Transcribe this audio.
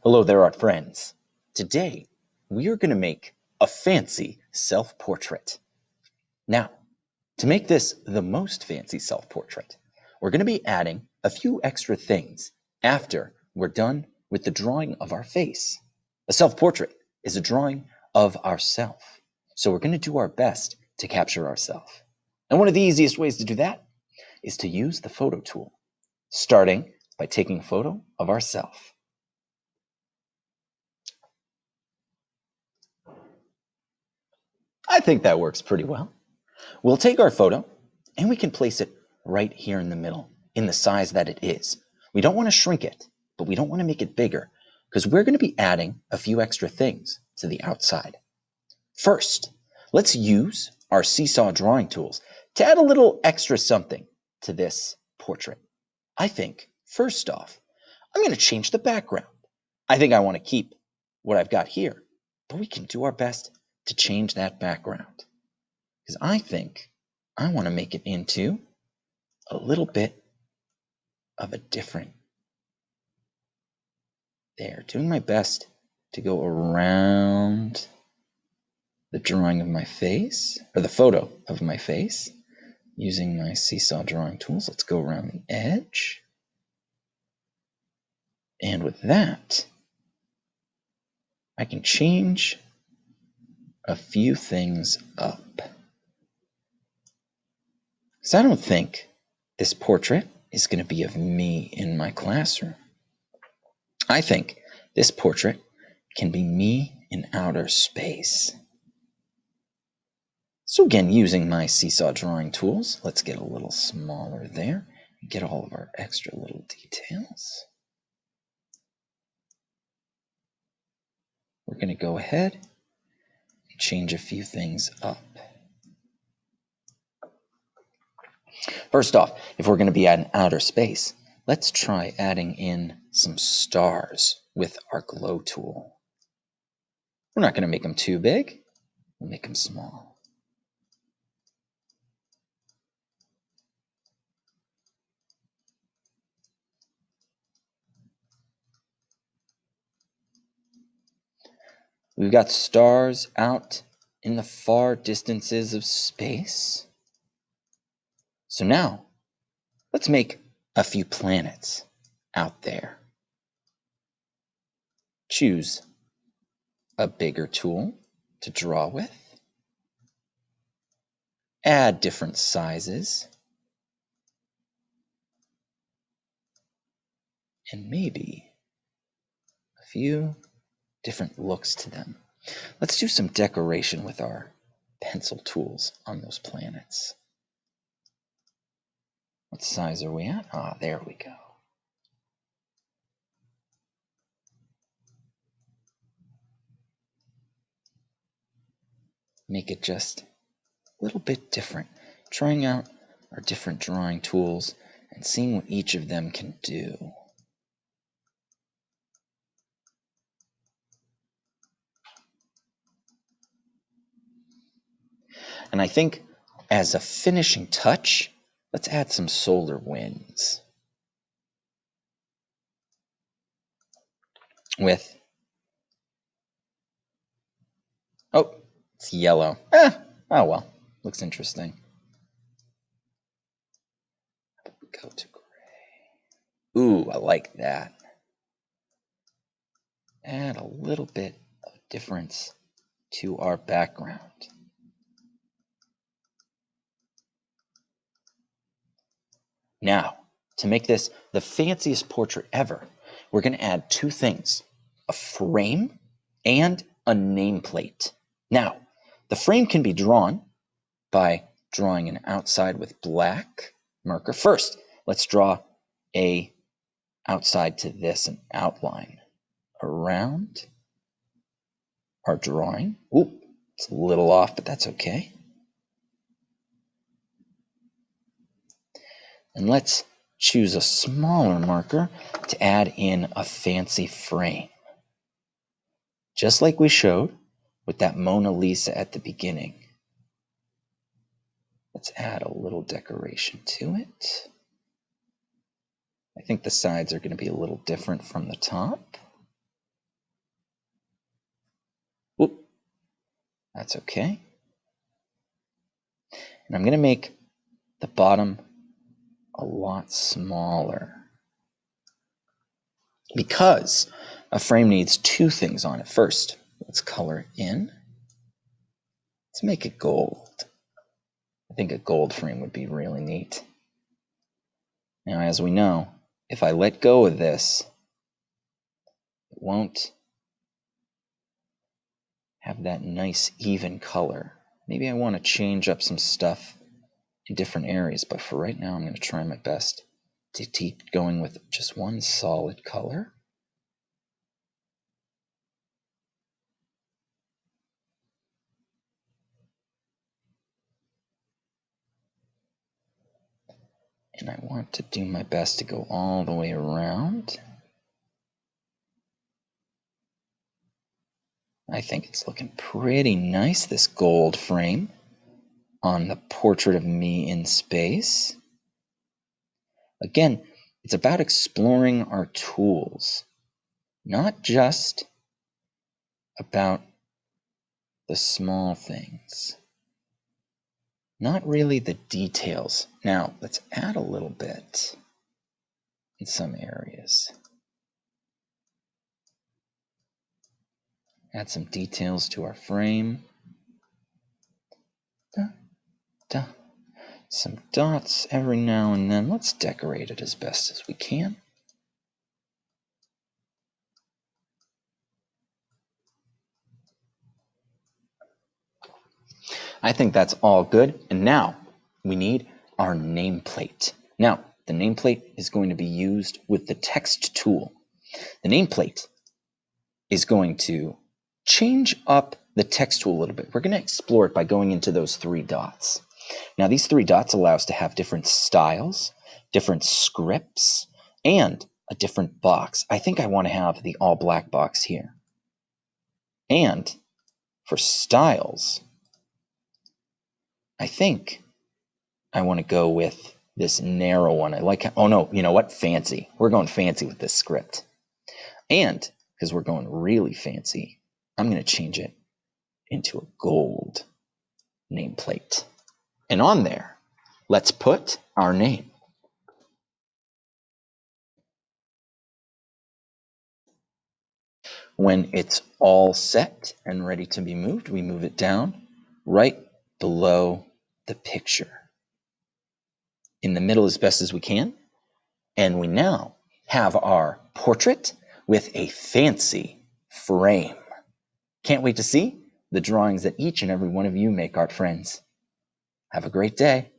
Hello there, art friends. Today, we are going to make a fancy self-portrait. Now, to make this the most fancy self-portrait, we're going to be adding a few extra things after we're done with the drawing of our face. A self-portrait is a drawing of ourself, so we're going to do our best to capture ourselves. And one of the easiest ways to do that is to use the photo tool, starting by taking a photo of ourselves. I think that works pretty well. We'll take our photo and we can place it right here in the middle, in the size that it is. We don't want to shrink it, but we don't want to make it bigger because we're going to be adding a few extra things to the outside. First, let's use our SeeSaw drawing tools to add a little extra something to this portrait. I think, first off, I'm going to change the background. I think I want to keep what I've got here, but we can do our best to change that background. Because I think I want to make it into a little bit of a different. There, doing my best to go around the drawing of my face, or the photo of my face, using my SeeSaw drawing tools. Let's go around the edge. And with that, I can change a few things up. Because I don't think this portrait is going to be of me in my classroom. I think this portrait can be me in outer space. So again, using my SeeSaw drawing tools, let's get a little smaller there and get all of our extra little details. We're going to go ahead and change a few things up. First off, if we're going to be adding outer space, let's try adding in some stars with our glow tool. We're not going to make them too big, we'll make them small. We've got stars out in the far distances of space. So now, let's make a few planets out there. Choose a bigger tool to draw with. Add different sizes. And maybe a few different looks to them. Let's do some decoration with our pencil tools on those planets. What size are we at? Ah, there we go. Make it just a little bit different. Trying out our different drawing tools and seeing what each of them can do. And I think as a finishing touch, let's add some solar winds. With, oh, it's yellow. Oh well, looks interesting. Go to gray. Ooh, I like that. Add a little bit of difference to our background. Now, to make this the fanciest portrait ever, we're going to add two things, a frame and a nameplate. Now, the frame can be drawn by drawing an outside with black marker. First, let's draw a outside to this, an outline around our drawing. Ooh, it's a little off, but that's okay. And let's choose a smaller marker to add in a fancy frame. Just like we showed with that Mona Lisa at the beginning. Let's add a little decoration to it. I think the sides are going to be a little different from the top. That's okay. And I'm going to make the bottom a lot smaller, because a frame needs two things on it. First, let's color it in. Let's make it gold. I think a gold frame would be really neat. Now, as we know, if I let go of this, it won't have that nice even color. Maybe I want to change up some stuff in different areas, but for right now I'm going to try my best to keep going with just one solid color. And I want to do my best to go all the way around. I think it's looking pretty nice, this gold frame on the portrait of me in space. Again, it's about exploring our tools, not just about the small things, not really the details. Now, let's add a little bit in some areas. Add some details to our frame. Da, da. Some dots every now and then. Let's decorate it as best as we can. I think that's all good. And now we need our nameplate. Now, the nameplate is going to be used with the text tool. The nameplate is going to change up the text tool a little bit. We're going to explore it by going into those three dots. Now, these three dots allow us to have different styles, different scripts, and a different box. I think I want to have the all black box here. And for styles, I think I want to go with this narrow one. I like, oh no, you know what? Fancy. We're going fancy with this script. And because we're going really fancy, I'm going to change it into a gold nameplate. And on there, let's put our name. When it's all set and ready to be moved, we move it down right below the picture, in the middle as best as we can. And we now have our portrait with a fancy frame. Can't wait to see the drawings that each and every one of you make, art friends. Have a great day.